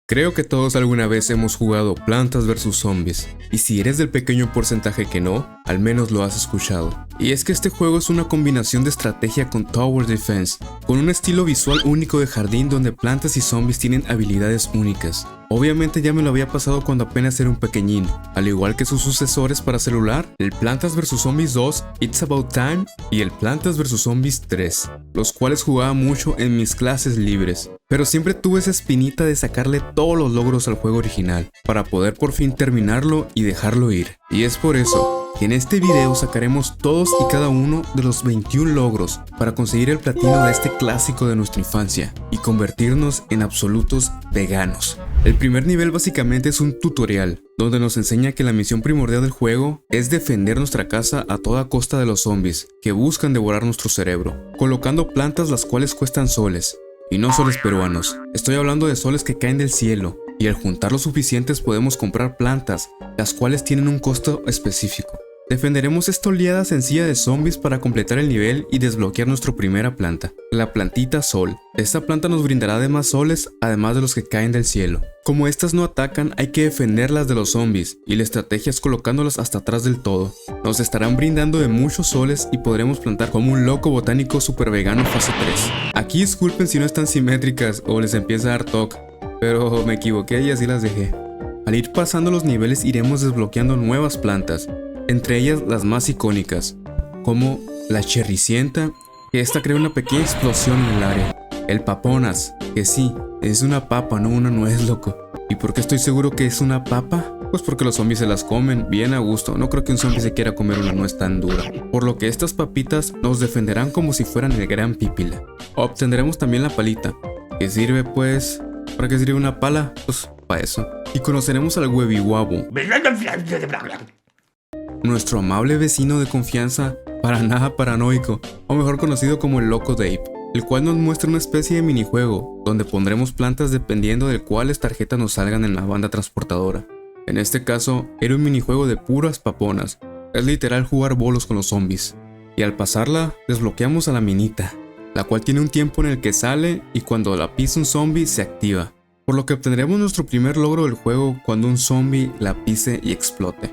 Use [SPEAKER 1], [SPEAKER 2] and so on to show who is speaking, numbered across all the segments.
[SPEAKER 1] Creo que todos alguna vez hemos jugado Plantas vs Zombies, y si eres del pequeño porcentaje que no, al menos lo has escuchado. Y es que este juego es una combinación de estrategia con Tower Defense, con un estilo visual único de jardín donde plantas y zombies tienen habilidades únicas. Obviamente ya me lo había pasado cuando apenas era un pequeñín, al igual que sus sucesores para celular, el Plantas vs Zombies 2, It's About Time y el Plantas vs Zombies 3, los cuales jugaba mucho en mis clases libres. Pero siempre tuve esa espinita de sacarle todos los logros al juego original, para poder por fin terminarlo y dejarlo ir. Y es por eso que en este video sacaremos todos y cada uno de los 21 logros para conseguir el platino de este clásico de nuestra infancia y convertirnos en absolutos veganos. El primer nivel básicamente es un tutorial, donde nos enseña que la misión primordial del juego es defender nuestra casa a toda costa de los zombies que buscan devorar nuestro cerebro, colocando plantas las cuales cuestan soles. Y no soles peruanos, estoy hablando de soles que caen del cielo, y al juntar los suficientes podemos comprar plantas, las cuales tienen un costo específico. Defenderemos esta oleada sencilla de zombies para completar el nivel y desbloquear nuestra primera planta, la plantita sol. Esta planta nos brindará demás soles, además de los que caen del cielo. Como estas no atacan, hay que defenderlas de los zombies, y la estrategia es colocándolas hasta atrás del todo. Nos estarán brindando de muchos soles y podremos plantar como un loco botánico super vegano fase 3. Aquí disculpen si no están simétricas o les empieza a dar toque, pero me equivoqué y así las dejé. Al ir pasando los niveles iremos desbloqueando nuevas plantas, entre ellas las más icónicas, como la cherricienta, que esta crea una pequeña explosión en el área. El paponas, que sí, es una papa, no una nuez, loco. ¿Y por qué estoy seguro que es una papa? Pues porque los zombies se las comen bien a gusto, no creo que un zombie se quiera comer una nuez tan dura. Por lo que estas papitas nos defenderán como si fueran el gran pípila. Obtendremos también la palita, que sirve pues... ¿Para qué sirve una pala? Pues para eso. Y conoceremos al huevihuabo, nuestro amable vecino de confianza, para nada paranoico, o mejor conocido como el Loco Dave, el cual nos muestra una especie de minijuego, donde pondremos plantas dependiendo de cuáles tarjetas nos salgan en la banda transportadora. En este caso, era un minijuego de puras paponas, es literal jugar bolos con los zombies, y al pasarla, desbloqueamos a la minita, la cual tiene un tiempo en el que sale y cuando la pisa un zombie se activa, por lo que obtendremos nuestro primer logro del juego cuando un zombie la pise y explote.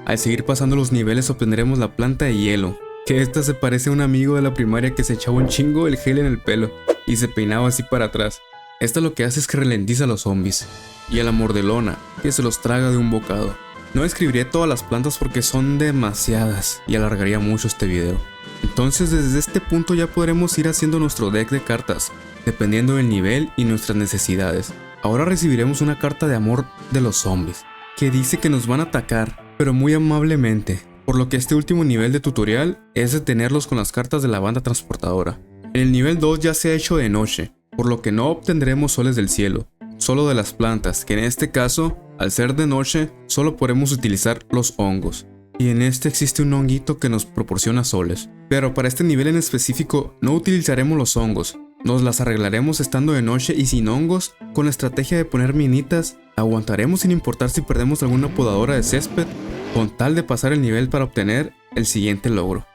[SPEAKER 1] Al seguir pasando los niveles obtendremos la planta de hielo, que esta se parece a un amigo de la primaria que se echaba un chingo el gel en el pelo y se peinaba así para atrás. Esta lo que hace es que ralentiza a los zombies, y a la mordelona, que se los traga de un bocado. No describiré todas las plantas porque son demasiadas y alargaría mucho este video. Entonces desde este punto ya podremos ir haciendo nuestro deck de cartas, dependiendo del nivel y nuestras necesidades. Ahora recibiremos una carta de amor de los zombies, que dice que nos van a atacar, pero muy amablemente, por lo que este último nivel de tutorial es detenerlos con las cartas de la banda transportadora. En el nivel 2 ya se ha hecho de noche, por lo que no obtendremos soles del cielo, solo de las plantas, que en este caso, al ser de noche, solo podremos utilizar los hongos. Y en este existe un honguito que nos proporciona soles. Pero para este nivel en específico no utilizaremos los hongos, nos las arreglaremos estando de noche y sin hongos, con la estrategia de poner minitas, aguantaremos sin importar si perdemos alguna podadora de césped, con tal de pasar el nivel para obtener el siguiente logro.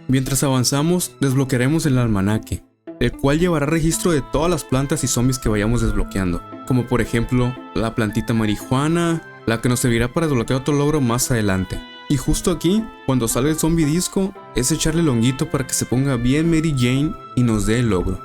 [SPEAKER 1] Mientras avanzamos, desbloquearemos el almanaque, el cual llevará registro de todas las plantas y zombies que vayamos desbloqueando, como por ejemplo, la plantita marihuana, la que nos servirá para desbloquear otro logro más adelante. Y justo aquí, cuando salga el zombie disco, es echarle el honguito para que se ponga bien Mary Jane y nos dé el logro.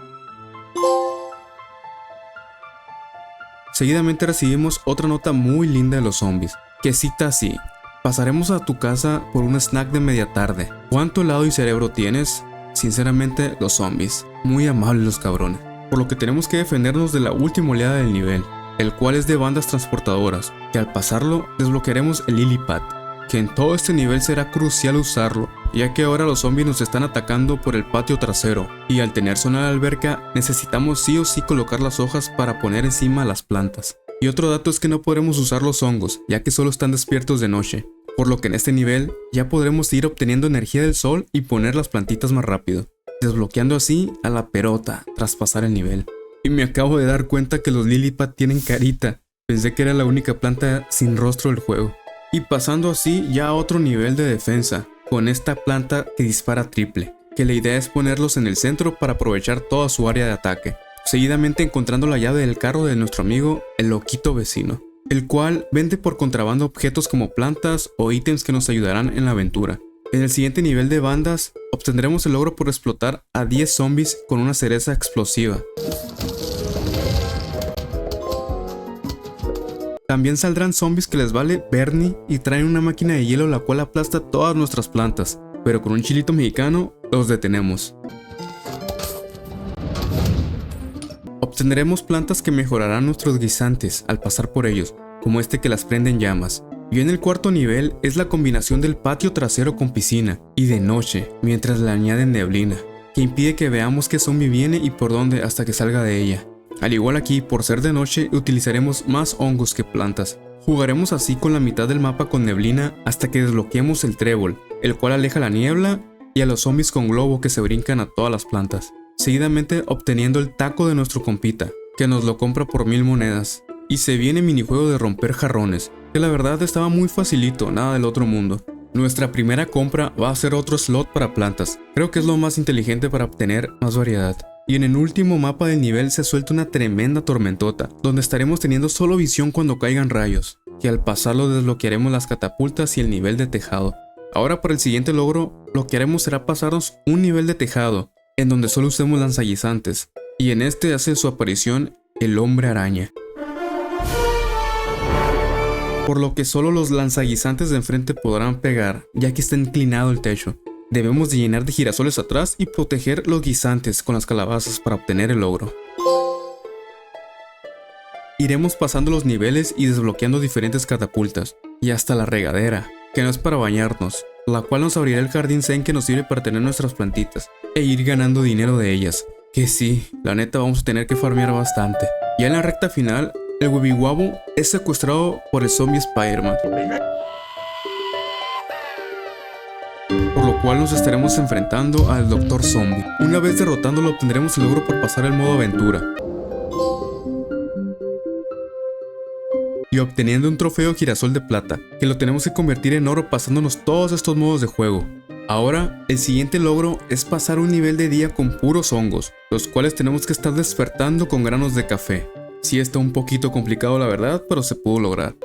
[SPEAKER 1] Seguidamente recibimos otra nota muy linda de los zombies, que cita así: pasaremos a tu casa por un snack de media tarde. ¿Cuánto helado y cerebro tienes? Sinceramente, los zombies. Muy amables los cabrones. Por lo que tenemos que defendernos de la última oleada del nivel, el cual es de bandas transportadoras, que al pasarlo desbloquearemos el Lily Pad, que en todo este nivel será crucial usarlo, ya que ahora los zombies nos están atacando por el patio trasero, y al tener zona de alberca necesitamos sí o sí colocar las hojas para poner encima las plantas. Y otro dato es que no podremos usar los hongos, ya que solo están despiertos de noche, por lo que en este nivel ya podremos ir obteniendo energía del sol y poner las plantitas más rápido, desbloqueando así a la perota tras pasar el nivel. Y me acabo de dar cuenta que los Lilipad tienen carita, pensé que era la única planta sin rostro del juego. Y pasando así ya a otro nivel de defensa, con esta planta que dispara triple, que la idea es ponerlos en el centro para aprovechar toda su área de ataque, seguidamente encontrando la llave del carro de nuestro amigo el loquito vecino, el cual vende por contrabando objetos como plantas o ítems que nos ayudarán en la aventura. En el siguiente nivel de bandas, obtendremos el logro por explotar a 10 zombies con una cereza explosiva. También saldrán zombies que les vale Bernie y traen una máquina de hielo la cual aplasta todas nuestras plantas, pero con un chilito mexicano los detenemos. Obtendremos plantas que mejorarán nuestros guisantes al pasar por ellos, como este que las prende en llamas. Y en el cuarto nivel es la combinación del patio trasero con piscina y de noche, mientras le añaden neblina, que impide que veamos qué zombie viene y por dónde hasta que salga de ella. Al igual aquí, por ser de noche, utilizaremos más hongos que plantas. Jugaremos así con la mitad del mapa con neblina hasta que desbloqueemos el trébol, el cual aleja la niebla y a los zombies con globo que se brincan a todas las plantas. Seguidamente obteniendo el taco de nuestro compita, que nos lo compra por 1000 monedas. Y se viene minijuego de romper jarrones, que la verdad estaba muy facilito, nada del otro mundo. Nuestra primera compra va a ser otro slot para plantas, creo que es lo más inteligente para obtener más variedad. Y en el último mapa del nivel se suelta una tremenda tormentota, donde estaremos teniendo solo visión cuando caigan rayos, que al pasarlo desbloquearemos las catapultas y el nivel de tejado. Ahora para el siguiente logro, lo que haremos será pasarnos un nivel de tejado, en donde solo usemos lanzaguisantes, y en este hace su aparición el hombre araña. Por lo que solo los lanzaguisantes de enfrente podrán pegar, ya que está inclinado el techo. Debemos de llenar de girasoles atrás y proteger los guisantes con las calabazas para obtener el logro. Iremos pasando los niveles y desbloqueando diferentes catapultas, y hasta la regadera, que no es para bañarnos, la cual nos abrirá el jardín zen que nos sirve para tener nuestras plantitas, e ir ganando dinero de ellas. Que sí, la neta vamos a tener que farmear bastante. Ya en la recta final, el Wibiwabo es secuestrado por el zombie Spider-Man, por lo cual nos estaremos enfrentando al Dr. Zombie. Una vez derrotándolo obtendremos el logro por pasar el modo aventura, y obteniendo un trofeo girasol de plata, que lo tenemos que convertir en oro pasándonos todos estos modos de juego. Ahora, el siguiente logro es pasar un nivel de día con puros hongos, los cuales tenemos que estar despertando con granos de café. Sí está un poquito complicado la verdad, pero se pudo lograr.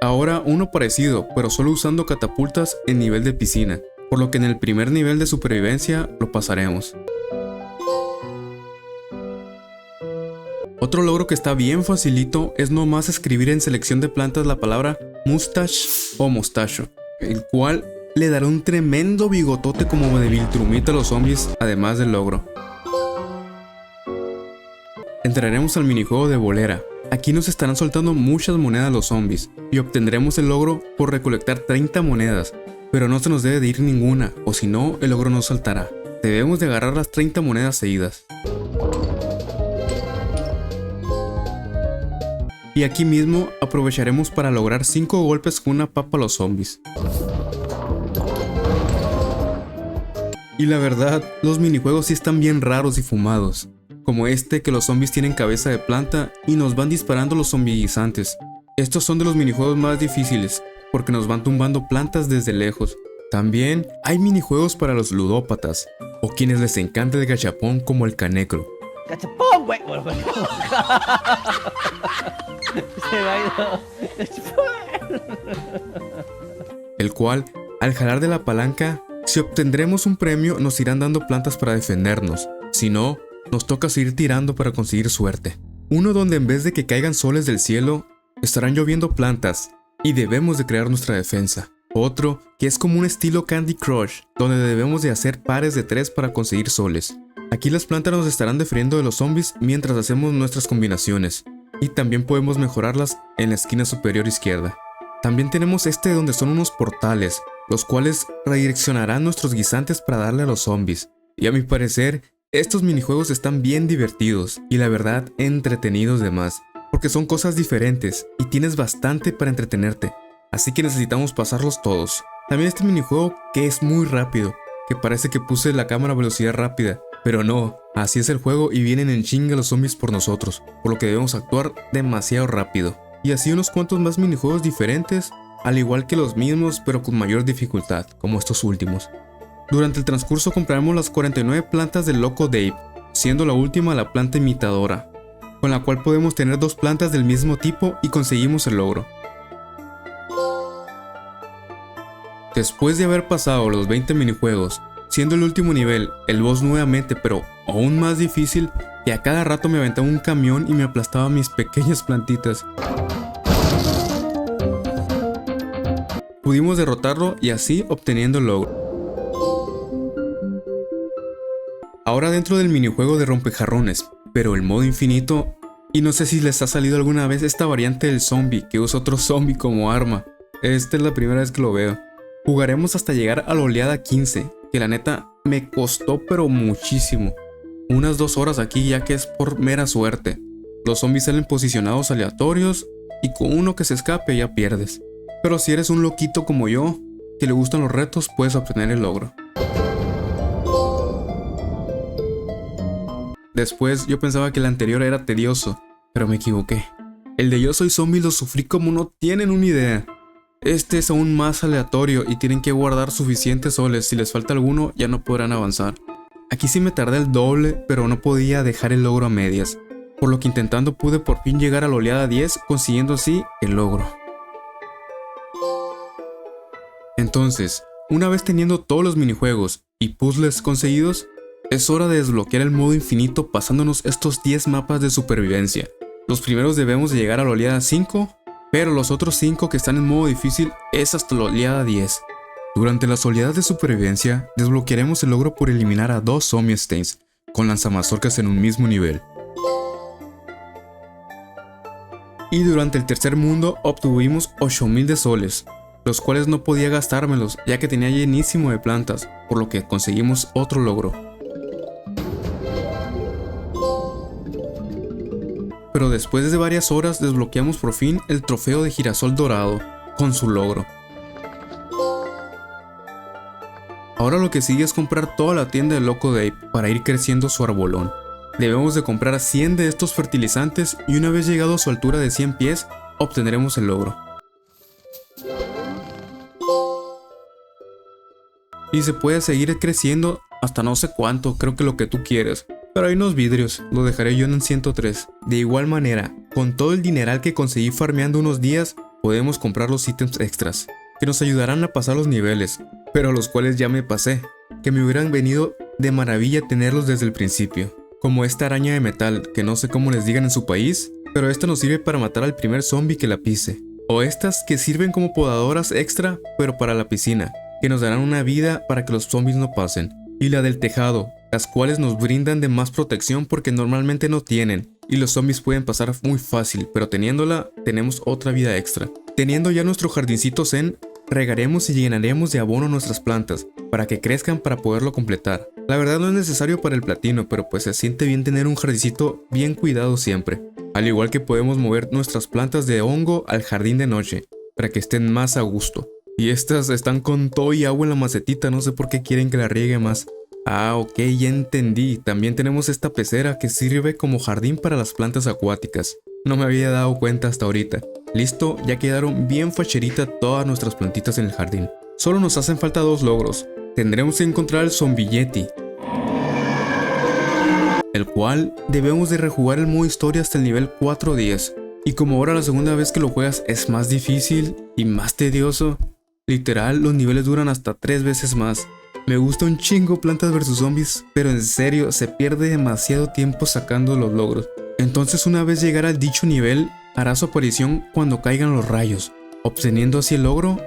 [SPEAKER 1] Ahora uno parecido, pero solo usando catapultas en nivel de piscina, por lo que en el primer nivel de supervivencia lo pasaremos. Otro logro que está bien facilito es nomás escribir en selección de plantas la palabra mustache o mostacho, el cual le dará un tremendo bigotote como de Viltrumita a los zombies, además del logro. Entraremos al minijuego de bolera. Aquí nos estarán soltando muchas monedas los zombies y obtendremos el logro por recolectar 30 monedas, pero no se nos debe de ir ninguna, o si no el logro no saltará. Debemos de agarrar las 30 monedas seguidas. Y aquí mismo aprovecharemos para lograr 5 golpes con una papa a los zombies. Y la verdad, los minijuegos sí están bien raros y fumados, como este que los zombies tienen cabeza de planta y nos van disparando los zombiguizantes. Estos son de los minijuegos más difíciles, porque nos van tumbando plantas desde lejos. También hay minijuegos para los ludópatas, o quienes les encanta el gachapón como el Canecro.
[SPEAKER 2] ¡Gachapón, güey! Se me ha ido.
[SPEAKER 1] El cual, al jalar de la palanca, si obtendremos un premio nos irán dando plantas para defendernos, si no, nos toca seguir tirando para conseguir suerte. Uno donde en vez de que caigan soles del cielo, estarán lloviendo plantas y debemos de crear nuestra defensa. Otro que es como un estilo Candy Crush, donde debemos de hacer pares de 3 para conseguir soles. Aquí las plantas nos estarán defendiendo de los zombies mientras hacemos nuestras combinaciones, y también podemos mejorarlas en la esquina superior izquierda. También tenemos este donde son unos portales, los cuales redireccionarán nuestros guisantes para darle a los zombies. Y a mi parecer, estos minijuegos están bien divertidos y la verdad entretenidos de más, porque son cosas diferentes y tienes bastante para entretenerte, así que necesitamos pasarlos todos. También este minijuego que es muy rápido, que parece que puse la cámara a velocidad rápida, pero no, así es el juego y vienen en chinga los zombies por nosotros, por lo que debemos actuar demasiado rápido. Y así unos cuantos más minijuegos diferentes, al igual que los mismos pero con mayor dificultad, como estos últimos. Durante el transcurso compraremos las 49 plantas del Loco Dave, siendo la última la planta imitadora, con la cual podemos tener 2 plantas del mismo tipo y conseguimos el logro. Después de haber pasado los 20 minijuegos, siendo el último nivel el boss nuevamente pero aún más difícil, y a cada rato me aventaba un camión y me aplastaba mis pequeñas plantitas. Pudimos derrotarlo y así obteniendo el logro. Ahora dentro del minijuego de rompejarrones, pero el modo infinito, y no sé si les ha salido alguna vez esta variante del zombie que usa otro zombie como arma. Esta es la primera vez que lo veo. Jugaremos hasta llegar a la oleada 15, que la neta me costó pero muchísimo. Unas 2 horas aquí ya que es por mera suerte. Los zombies salen posicionados aleatorios y con uno que se escape ya pierdes. Pero si eres un loquito como yo, que le gustan los retos, puedes obtener el logro. Después yo pensaba que el anterior era tedioso, pero me equivoqué. El de Yo Soy Zombie lo sufrí como no tienen una idea. Este es aún más aleatorio y tienen que guardar suficientes soles, si les falta alguno ya no podrán avanzar. Aquí sí me tardé el doble, pero no podía dejar el logro a medias, por lo que intentando pude por fin llegar a la oleada 10, consiguiendo así el logro. Entonces, una vez teniendo todos los minijuegos y puzzles conseguidos, es hora de desbloquear el modo infinito pasándonos estos 10 mapas de supervivencia. Los primeros debemos de llegar a la oleada 5, pero los otros 5 que están en modo difícil es hasta la oleada 10. Durante las oleadas de supervivencia, desbloquearemos el logro por eliminar a 2 zombie stains, con lanzamazorcas en un mismo nivel. Y durante el tercer mundo obtuvimos 8000 de soles, los cuales no podía gastármelos ya que tenía llenísimo de plantas, por lo que conseguimos otro logro. Pero después de varias horas desbloqueamos por fin el trofeo de girasol dorado, con su logro. Ahora lo que sigue es comprar toda la tienda de Loco Dave para ir creciendo su arbolón. Debemos de comprar 100 de estos fertilizantes y una vez llegado a su altura de 100 pies, obtendremos el logro. Y se puede seguir creciendo hasta no sé cuánto, creo que lo que tú quieres. Pero hay unos vidrios, lo dejaré yo en 103. De igual manera, con todo el dineral que conseguí farmeando unos días, podemos comprar los ítems extras, que nos ayudarán a pasar los niveles, pero los cuales ya me pasé, que me hubieran venido de maravilla tenerlos desde el principio. Como esta araña de metal, que no sé cómo les digan en su país, pero esta nos sirve para matar al primer zombie que la pise. O estas que sirven como podadoras extra, pero para la piscina, que nos darán una vida para que los zombies no pasen. Y la del tejado, las cuales nos brindan de más protección porque normalmente no tienen, y los zombies pueden pasar muy fácil, pero teniéndola, tenemos otra vida extra. Teniendo ya nuestro jardincito zen, regaremos y llenaremos de abono nuestras plantas, para que crezcan para poderlo completar. La verdad no es necesario para el platino, pero pues se siente bien tener un jardincito bien cuidado siempre. Al igual que podemos mover nuestras plantas de hongo al jardín de noche, para que estén más a gusto. Y estas están con todo y agua en la macetita, no sé por qué quieren que la riegue más. Ah, ok, ya entendí. También tenemos esta pecera que sirve como jardín para las plantas acuáticas. No me había dado cuenta hasta ahorita. Listo, ya quedaron bien facheritas todas nuestras plantitas en el jardín. Solo nos hacen falta 2 logros. Tendremos que encontrar el Zombie Yeti, el cual debemos de rejugar el modo historia hasta el nivel 410. Y como ahora la segunda vez que lo juegas es más difícil y más tedioso, literal los niveles duran hasta 3 veces más. Me gusta un chingo Plantas vs Zombies, pero en serio se pierde demasiado tiempo sacando los logros. Entonces una vez llegara al dicho nivel, hará su aparición cuando caigan los rayos, obteniendo así el logro.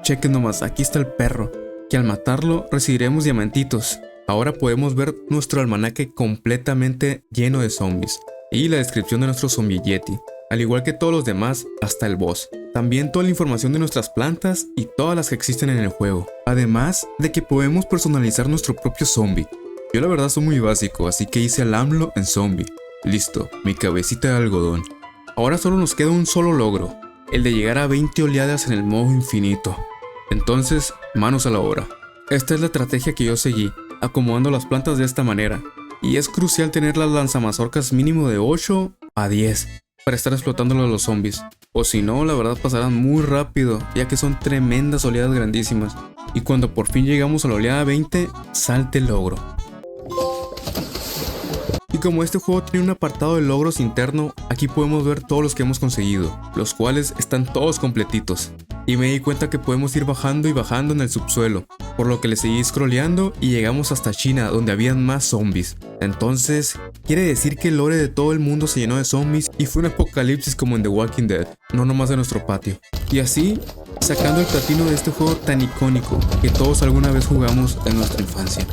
[SPEAKER 1] Chequen nomás, aquí está el perro, que al matarlo recibiremos diamantitos. Ahora podemos ver nuestro almanaque completamente lleno de zombies, y la descripción de nuestro Zombie Yeti, al igual que todos los demás, hasta el boss. También toda la información de nuestras plantas y todas las que existen en el juego. Además de que podemos personalizar nuestro propio zombie. Yo la verdad soy muy básico, así que hice al AMLO en zombie. Listo, mi cabecita de algodón. Ahora solo nos queda un solo logro, el de llegar a 20 oleadas en el modo infinito. Entonces, manos a la obra. Esta es la estrategia que yo seguí, acomodando las plantas de esta manera. Y es crucial tener las lanzamazorcas mínimo de 8 a 10. para estar explotándolo a los zombies. O si no, la verdad pasarán muy rápido, ya que son tremendas oleadas grandísimas. Y cuando por fin llegamos a la oleada 20, salte el logro. Y como este juego tiene un apartado de logros interno, aquí podemos ver todos los que hemos conseguido, los cuales están todos completitos. Y me di cuenta que podemos ir bajando y bajando en el subsuelo, por lo que le seguí scrolleando y llegamos hasta China, donde habían más zombies. Entonces, quiere decir que el lore de todo el mundo se llenó de zombies y fue un apocalipsis como en The Walking Dead, no nomás de nuestro patio. Y así, sacando el platino de este juego tan icónico que todos alguna vez jugamos en nuestra infancia.